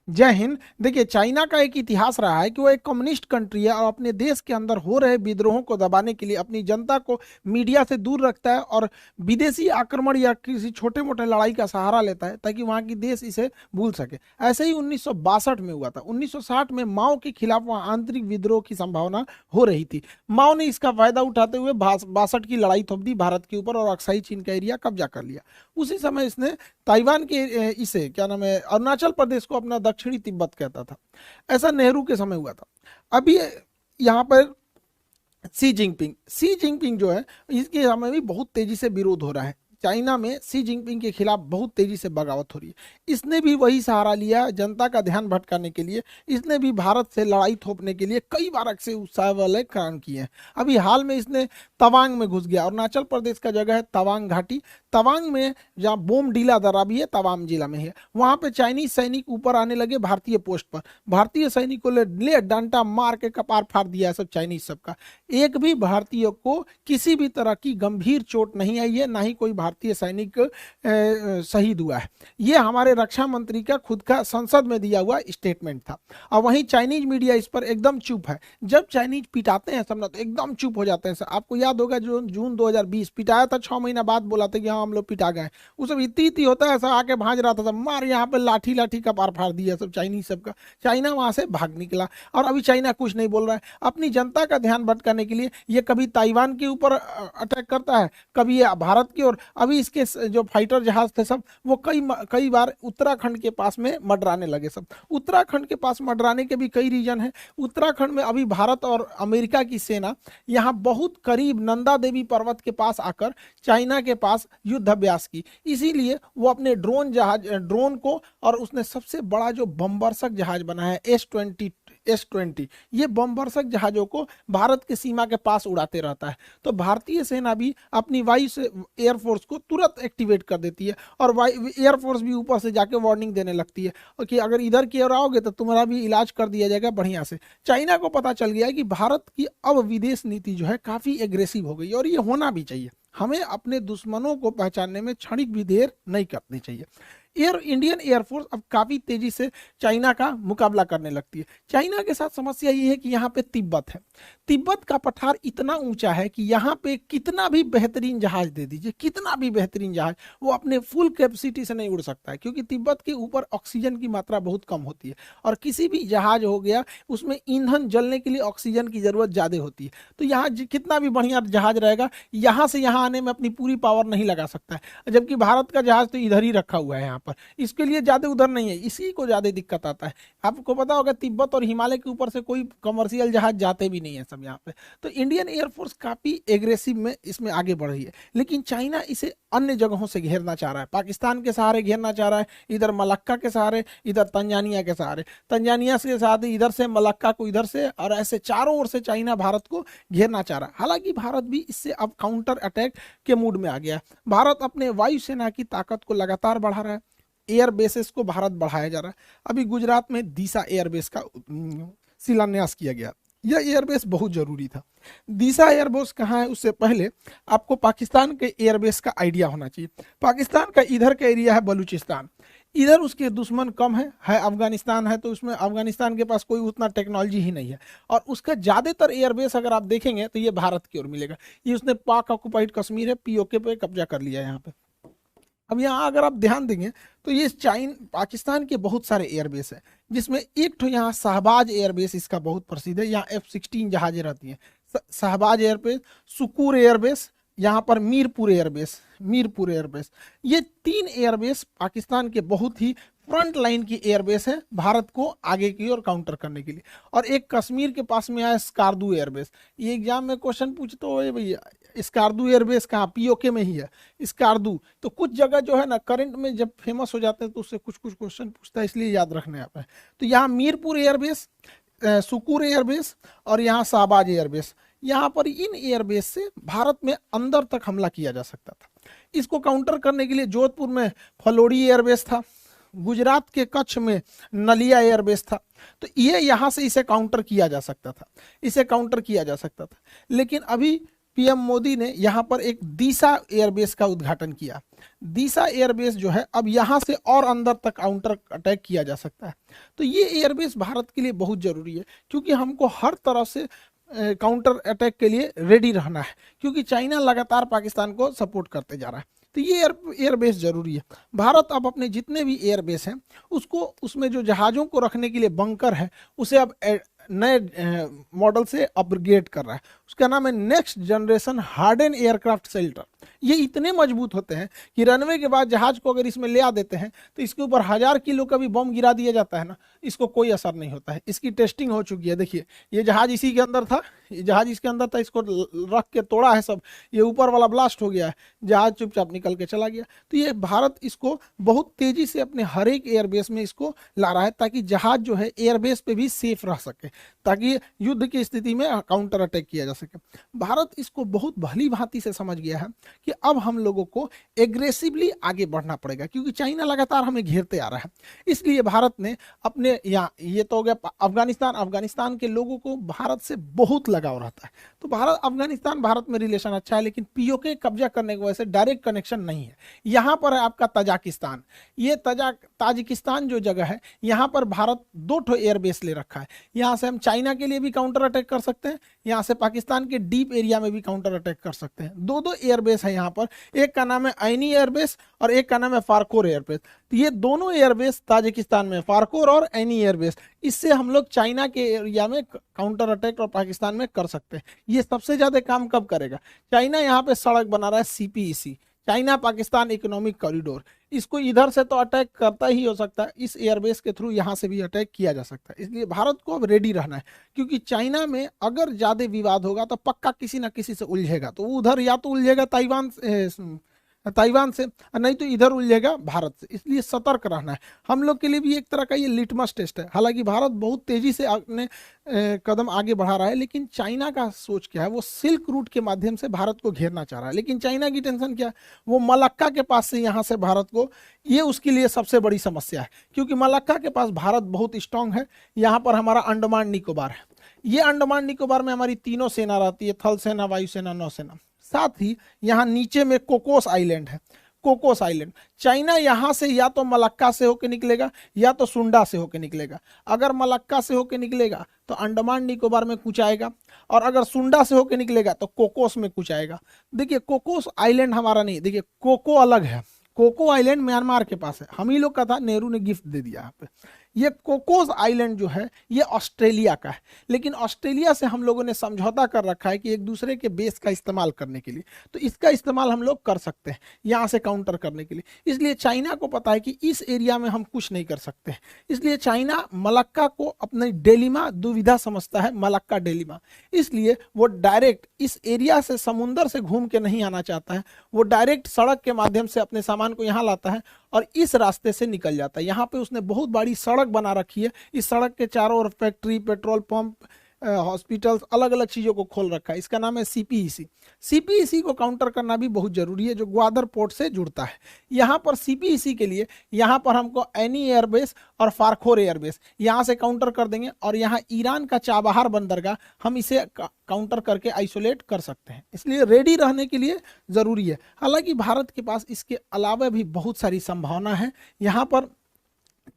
जय हिंद। देखिए, चाइना का एक इतिहास रहा है कि वो एक कम्युनिस्ट कंट्री है और अपने देश के अंदर हो रहे विद्रोहों को दबाने के लिए अपनी जनता को मीडिया से दूर रखता है और विदेशी आक्रमण या किसी छोटे मोटे लड़ाई का सहारा लेता है ताकि वहाँ की देश इसे भूल सके। ऐसे ही 1962 में हुआ था। 1960 में माओ के खिलाफ वहाँ आंतरिक विद्रोह की संभावना हो रही थी। माओ ने इसका फायदा उठाते हुए 62 की लड़ाई थोप दी भारत के ऊपर और अक्साई चीन का एरिया कब्जा कर लिया। उसी समय इसने ताइवान के इसे क्या नाम है, अरुणाचल प्रदेश को अपना दक्षिणी तिब्बत कहता था। ऐसा नेहरू के समय हुआ था। अभी यहाँ पर सी जिनपिंग जो है, इसके समय भी बहुत तेजी से विरोध हो रहा है। चाइना में सी जिनपिंग के खिलाफ बहुत तेजी से बगावत हो रही है। इसने भी वही सहारा लिया जनता का ध्यान भटकाने के लिए। इसने भी भारत से लड़ाई थोपने के लिए कई बार अक्सर उत्साह वाले काम किए हैं। अभी हाल में इसने तवांग में घुस गया। अरुणाचल प्रदेश का जगह है तवांग घाटी। तवांग में जहाँ बोमडीला दर्रा भी है, तवांग जिला में है, वहां पे चाइनीज सैनिक ऊपर आने लगे भारतीय पोस्ट पर। भारतीय सैनिकों ने ले डंडा मार के कपार फाड़ दिया सब चाइनीज सबका। एक भी भारतीय को किसी भी तरह की गंभीर चोट नहीं आई है, ना ही कोई भारतीय सैनिक शहीद हुआ है। ये हमारे रक्षा मंत्री का खुद का संसद में दिया हुआ स्टेटमेंट था। और वहीं चाइनीज मीडिया इस पर एकदम चुप है। जब चाइनीज पिटाते हैं सब ना तो एकदम चुप हो जाते हैं। आपको याद होगा जो जून 2020 पिटाया था, 6 महीना बाद बोला था कि हाँ हम लोग पिटा गए। वो सब इतनी इतनी होता है, ऐसा आके भाज रहा था सब, मार यहाँ पे लाठी लाठी का पार फाड़ दिया सब चाइनीज सबका। चाइना वहां से भाग निकला और अभी चाइना कुछ नहीं बोल रहा है। अपनी जनता का ध्यान भटकाने के लिए ये कभी ताइवान के ऊपर अटैक करता है, कभी ये भारत की ओर। अभी इसके जो फाइटर जहाज थे सब, वो कई बार उत्तराखंड के पास में मडराने लगे सब। उत्तराखंड के पास मडराने के भी कई रीजन है। उत्तराखंड में अभी भारत और अमेरिका की सेना यहाँ बहुत करीब नंदा देवी पर्वत के पास आकर चाइना के पास युद्धाभ्यास की। इसीलिए वो अपने ड्रोन को, और उसने सबसे बड़ा जो बमवर्षक जहाज बनाया है S-20, ये बमवर्षक जहाजों को भारत के सीमा के पास उड़ाते रहता है। तो भारतीय सेना भी अपनी वायु से एयरफोर्स को तुरंत एक्टिवेट कर देती है और एयरफोर्स भी ऊपर से जाके वार्निंग देने लगती है कि अगर इधर की ओर आओगे तो तुम्हारा भी इलाज कर दिया जाएगा बढ़िया से। चाइना को पता चल गया है कि भारत की अब विदेश नीति जो है काफी एग्रेसिव हो गई और ये होना भी चाहिए। हमें अपने दुश्मनों को पहचानने में क्षणिक भी देर नहीं करनी चाहिए। इंडियन एयरफोर्स अब काफी तेजी से चाइना का मुकाबला करने लगती है। चाइना के साथ समस्या ये है कि यहाँ पे तिब्बत है। तिब्बत का पठार इतना ऊंचा है कि यहाँ पे कितना भी बेहतरीन जहाज दे दीजिए, कितना भी बेहतरीन जहाज, वो अपने फुल कैपेसिटी से नहीं उड़ सकता है, क्योंकि तिब्बत के ऊपर ऑक्सीजन की मात्रा बहुत कम होती है और किसी भी जहाज हो गया उसमें ईंधन जलने के लिए ऑक्सीजन की जरूरत ज्यादा होती है। तो यहाँ कितना भी बढ़िया जहाज रहेगा, यहाँ से यहाँ आने में अपनी पूरी पावर नहीं लगा सकता है। जबकि भारत का जहाज तो इधर ही रखा हुआ है यहाँ पर, इसके लिए ज्यादा उधर नहीं है, इसी को ज्यादा दिक्कत आता है। आपको पता होगा तिब्बत और हिमालय के ऊपर से कोई कमर्शियल जहाज जाते भी नहीं है सब यहाँ पे। तो इंडियन एयरफोर्स काफी एग्रेसिव में इसमें आगे बढ़ रही है। लेकिन चाइना इसे अन्य जगहों से घेरना चाह रहा है। पाकिस्तान के सहारे घेरना चाह रहा है, इधर मलक्का के सहारे, इधर तंजानिया के सहारे, तंजानिया के साथ इधर से मलक्का को इधर से, और ऐसे चारों ओर से चाइना भारत को घेरना चाह रहा है। हालांकि भारत भी इससे अब काउंटर अटैक के मूड में आ गया। भारत अपने वायुसेना की ताकत को लगातार बढ़ा रहा है। एयर बेसेस को भारत बढ़ाया जा रहा है। अभी गुजरात में दीसा एयरबेस का शिलान्यास किया गया। यह एयरबेस बहुत जरूरी था। दीसा एयरबेस कहाँ है, उससे पहले आपको पाकिस्तान के एयरबेस का आइडिया होना चाहिए। पाकिस्तान का इधर का एरिया है बलूचिस्तान, इधर उसके दुश्मन कम है अफगानिस्तान है, तो उसमें अफगानिस्तान के पास कोई उतना टेक्नोलॉजी ही नहीं है। और उसका ज्यादातर एयरबेस अगर आप देखेंगे तो ये भारत की ओर मिलेगा। ये उसने पाक ऑक्युपाइड कश्मीर है, पीओके पे कब्जा कर लिया यहाँ पे। अब यहाँ अगर आप ध्यान देंगे तो ये पाकिस्तान के बहुत सारे एयरबेस है, जिसमें एक तो यहाँ शहबाज एयरबेस इसका बहुत प्रसिद्ध है। यहाँ F-16 जहाजें रहती हैं। शहबाज एयरबेस, सुकूर एयरबेस, यहाँ पर मीरपुर एयरबेस, ये 3 एयरबेस पाकिस्तान के बहुत ही फ्रंट लाइन की एयरबेस है भारत को आगे की ओर काउंटर करने के लिए। और एक कश्मीर के पास में आया स्कार्दू एयरबेस। ये एग्जाम में क्वेश्चन पूछते हो भैया स्कार्दू एयरबेस कहाँ, पीओके में ही है स्कार्दू। तो कुछ जगह जो है ना करंट में जब फेमस हो जाते हैं तो उससे कुछ क्वेश्चन पूछता है, इसलिए याद रखने आप है। तो यहाँ मीरपुर एयरबेस, सुकूर एयरबेस और यहाँ शहबाज एयरबेस, यहाँ पर इन एयरबेस से भारत में अंदर तक हमला किया जा सकता था। इसको काउंटर करने के लिए जोधपुर में फलोड़ी एयरबेस था, गुजरात के कच्छ में नलिया एयरबेस था। तो ये यहाँ से इसे काउंटर किया जा सकता था, लेकिन अभी पीएम मोदी ने यहाँ पर एक दीसा एयरबेस का उद्घाटन किया। दीसा एयरबेस जो है अब यहाँ से और अंदर तक काउंटर अटैक किया जा सकता है। तो ये एयरबेस भारत के लिए बहुत जरूरी है, क्योंकि हमको हर तरफ से काउंटर अटैक के लिए रेडी रहना है, क्योंकि चाइना लगातार पाकिस्तान को सपोर्ट करते जा रहा है। तो ये एयरबेस जरूरी है। भारत अब अपने जितने भी एयरबेस हैं उसको, उसमें जो जहाज़ों को रखने के लिए बंकर है उसे अब नए मॉडल से अपग्रेड कर रहा है। उसका नाम है next generation harden aircraft shelter. ये इतने मजबूत होते हैं कि रनवे के बाद जहाज को अगर इसमें ले आ देते हैं तो इसके ऊपर 1000 किलो का भी बम गिरा दिया जाता है ना, इसको कोई असर नहीं होता है। इसकी टेस्टिंग हो चुकी है। देखिए ये जहाज इसी के अंदर था, ये जहाज इसके अंदर था, इसको रख के तोड़ा है सब, ये ऊपर वाला ब्लास्ट हो गया है, जहाज चुपचाप निकल के चला गया। तो ये भारत इसको बहुत तेजी से अपने हर एक एयरबेस में इसको ला रहा है, ताकि जहाज जो है एयरबेस पे भी सेफ रह सके, ताकि युद्ध की स्थिति में काउंटर अटैक किया जा सके। भारत इसको बहुत भली भांति से समझ गया है कि अब हम लोगों को एग्रेसिवली आगे बढ़ना पड़ेगा, क्योंकि चाइना लगातार हमें घेरते आ रहा है। इसलिए भारत ने अपने यहाँ, ये तो हो गया अफगानिस्तान के लोगों को भारत से बहुत लगाव रहता है। तो भारत में रिलेशन अच्छा है, लेकिन पीओके कब्जा करने की वजह से डायरेक्ट कनेक्शन नहीं है। यहाँ पर है आपका तजाकिस्तान। ये ताजिकिस्तान जो जगह है, यहाँ पर भारत 2 एयरबेस ले रखा है। यहाँ से हम चाइना के लिए भी काउंटर अटैक कर सकते हैं, यहाँ से पाकिस्तान के डीप एरिया में भी काउंटर अटैक कर सकते हैं। 2 एयरबेस है यहाँ पर, एक का नाम है ऐनी एयरबेस और एक का नाम है फारकोर एयरबेस। तो ये दोनों एयरबेस ताजिकिस्तान में, फारकोर और ऐनी एयरबेस, इससे हम लोग चाइना के एरिया में काउंटर अटैक और पाकिस्तान में कर सकते हैं। ये सबसे ज्यादा काम कब करेगा? चाइना यहाँ पे सड़क बना रहा है CPEC, China Pakistan economic corridor. इसको इधर से तो अटैक करता ही हो सकता है, इस एयरबेस के थ्रू यहाँ से भी अटैक किया जा सकता है। इसलिए भारत को अब रेडी रहना है, क्योंकि चाइना में अगर ज्यादा विवाद होगा तो पक्का किसी ना किसी से उलझेगा। तो उधर या तो उलझेगा ताइवान से, नहीं तो इधर उलझेगा भारत से। इसलिए सतर्क रहना है। हम लोग के लिए भी एक तरह का ये लिटमस टेस्ट है। हालांकि भारत बहुत तेजी से अपने कदम आगे बढ़ा रहा है, लेकिन चाइना का सोच क्या है? वो सिल्क रूट के माध्यम से भारत को घेरना चाह रहा है। लेकिन चाइना की टेंशन क्या है? वो मलक्का के पास से यहाँ से भारत को, ये उसके लिए सबसे बड़ी समस्या है, क्योंकि मलक्का के पास भारत बहुत स्ट्रांग है। यहाँ पर हमारा अंडमान निकोबार है। ये अंडमान निकोबार में हमारी तीनों सेना रहती है, थल सेना, वायुसेना, नौसेना। साथ ही यहाँ नीचे में कोकोस आइलैंड है। कोकोस आइलैंड, चाइना यहाँ से या तो मलक्का से होकर निकलेगा या तो सुंडा से होकर निकलेगा। अगर मलक्का से होकर निकलेगा तो अंडमान निकोबार में कुछ आएगा, और अगर सुंडा से होकर निकलेगा तो कोकोस में कुछ आएगा। देखिए कोकोस आइलैंड हमारा नहीं, देखिए कोको अलग है। कोको आइलैंड म्यांमार के पास है, हम ही लोग का था, नेहरू ने गिफ्ट दे दिया यहाँ पे। ये कोकोस आइलैंड जो है ये ऑस्ट्रेलिया का है, लेकिन ऑस्ट्रेलिया से हम लोगों ने समझौता कर रखा है कि एक दूसरे के बेस का इस्तेमाल करने के लिए, तो इसका इस्तेमाल हम लोग कर सकते हैं यहाँ से काउंटर करने के लिए। इसलिए चाइना को पता है कि इस एरिया में हम कुछ नहीं कर सकते हैं। इसलिए चाइना मलक्का को अपनी डेलिमा दुविधा समझता है, मलक्का डेलिमा। इसलिए वो डायरेक्ट इस एरिया से समुंदर से घूम के नहीं आना चाहता है, वो डायरेक्ट सड़क के माध्यम से अपने सामान को यहाँ लाता है और इस रास्ते से निकल जाता है। यहाँ पे उसने बहुत बड़ी सड़क बना रखी है। इस सड़क के चारों ओर फैक्ट्री, पेट्रोल पंप, हॉस्पिटल्स, अलग अलग चीज़ों को खोल रखा है। इसका नाम है सीपीईसी। सीपीईसी को काउंटर करना भी बहुत जरूरी है, जो ग्वादर पोर्ट से जुड़ता है। यहाँ पर सीपीईसी के लिए यहाँ पर हमको ऐनी एयरबेस और फारखोर एयरबेस यहाँ से काउंटर कर देंगे, और यहाँ ईरान का चाबहार बंदरगाह हम इसे काउंटर करके आइसोलेट कर सकते हैं। इसलिए रेडी रहने के लिए ज़रूरी है। हालांकि भारत के पास इसके अलावा भी बहुत सारी संभावना है। यहाँ पर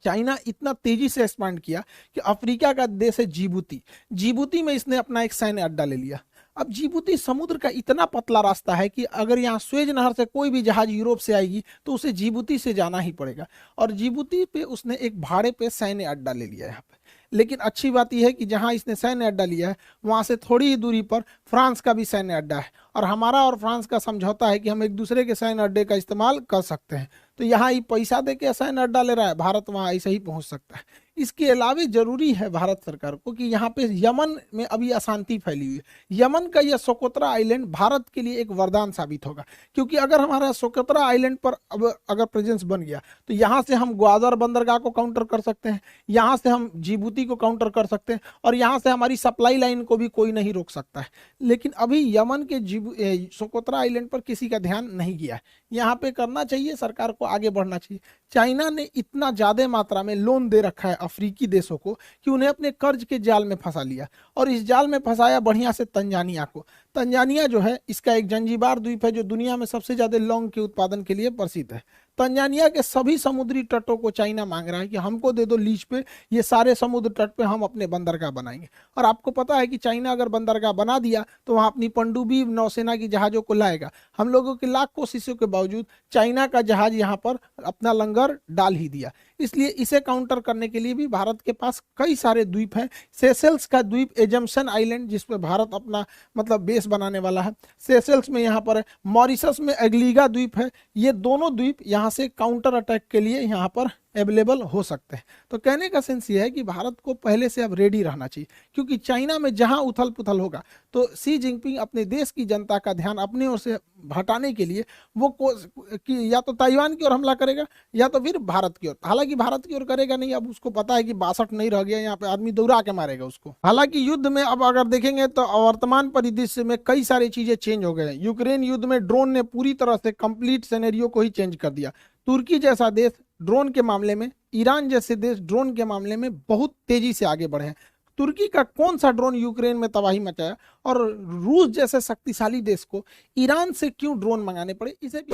चाइना इतना तेजी से एक्सपांड किया कि अफ्रीका का देश है जिबूती में इसने अपना एक सैन्य अड्डा ले लिया। अब जिबूती समुद्र का इतना पतला रास्ता है कि अगर यहाँ स्वेज नहर से कोई भी जहाज यूरोप से आएगी तो उसे जिबूती से जाना ही पड़ेगा, और जिबूती पे उसने एक भाड़े पे सैन्य अड्डा ले लिया यहाँ पे। लेकिन अच्छी बात यह है कि जहाँ इसने सैन्य अड्डा लिया है वहाँ से थोड़ी ही दूरी पर फ्रांस का भी सैन्य अड्डा है, और हमारा और फ्रांस का समझौता है कि हम एक दूसरे के सैन्य अड्डे का इस्तेमाल कर सकते हैं। तो यहाँ ये पैसा दे के सैन्य अड्डा ले रहा है, भारत वहाँ ऐसे ही पहुँच सकता है। इसके अलावा जरूरी है भारत सरकार को कि यहाँ पे यमन में अभी अशांति फैली हुई है। यमन का यह सोकोत्रा आइलैंड भारत के लिए एक वरदान साबित होगा, क्योंकि अगर हमारा सोकोत्रा आइलैंड पर अब अगर प्रेजेंस बन गया तो यहाँ से हम ग्वादर बंदरगाह को काउंटर कर सकते हैं, यहाँ से हम जिबूती को काउंटर कर सकते हैं, और यहाँ से हमारी सप्लाई लाइन को भी कोई नहीं रोक सकता है। लेकिन अभी यमन के सोकोत्रा आइलैंड पर किसी का ध्यान नहीं गया है। यहाँ पे करना चाहिए, सरकार को आगे बढ़ना चाहिए। चाइना ने इतना ज्यादा मात्रा में लोन दे रखा है अफ्रीकी देशों को कि उन्हें अपने कर्ज के जाल में फंसा लिया, और इस जाल में फंसाया बढ़िया से तंजानिया को। तंजानिया जो है इसका एक जंजीबार द्वीप है जो दुनिया में सबसे ज्यादा लौंग के उत्पादन के लिए प्रसिद्ध है। तंजानिया के सभी समुद्री तटों को चाइना मांग रहा है कि हमको दे दो लीज पे, ये सारे समुद्र तट पे हम अपने बंदरगाह बनाएंगे। और आपको पता है कि चाइना अगर बंदरगाह बना दिया तो वहां अपनी पनडुब्बी नौसेना की जहाजों को लाएगा। हम लोगों की लाख कोशिशों के बावजूद चाइना का जहाज यहाँ पर अपना लंगर डाल ही दिया। इसलिए इसे काउंटर करने के लिए भी भारत के पास कई सारे द्वीप हैं। सेशेल्स का द्वीप एजम्पशन आइलैंड जिसपे भारत अपना मतलब बेस बनाने वाला है, सेशेल्स में यहाँ पर है। मॉरिशस में एग्लीगा द्वीप है। ये दोनों द्वीप यहाँ से काउंटर अटैक के लिए यहाँ पर अवेलेबल हो सकते हैं। तो कहने का सेंस ये है कि भारत को पहले से अब रेडी रहना चाहिए, क्योंकि चाइना में जहां उथल पुथल होगा तो सी जिनपिंग अपने देश की जनता का ध्यान अपने ओर से हटाने के लिए वो कि या तो ताइवान की ओर हमला करेगा या तो फिर भारत की ओर। हालांकि भारत की ओर करेगा नहीं, अब उसको पता है कि 62 नहीं रह गया, यहाँ पे आदमी दौड़ा के मारेगा उसको। हालांकि युद्ध में अब अगर देखेंगे तो वर्तमान परिदृश्य में कई सारी चीजें चेंज हो गए हैं। यूक्रेन युद्ध में ड्रोन ने पूरी तरह से कंप्लीट सिनेरियो को ही चेंज कर दिया। तुर्की जैसा देश ड्रोन के मामले में, ईरान जैसे देश ड्रोन के मामले में बहुत तेजी से आगे बढ़े हैं। तुर्की का कौन सा ड्रोन यूक्रेन में तबाही मचाया, और रूस जैसे शक्तिशाली देश को ईरान से क्यों ड्रोन मंगाने पड़े, इसे भी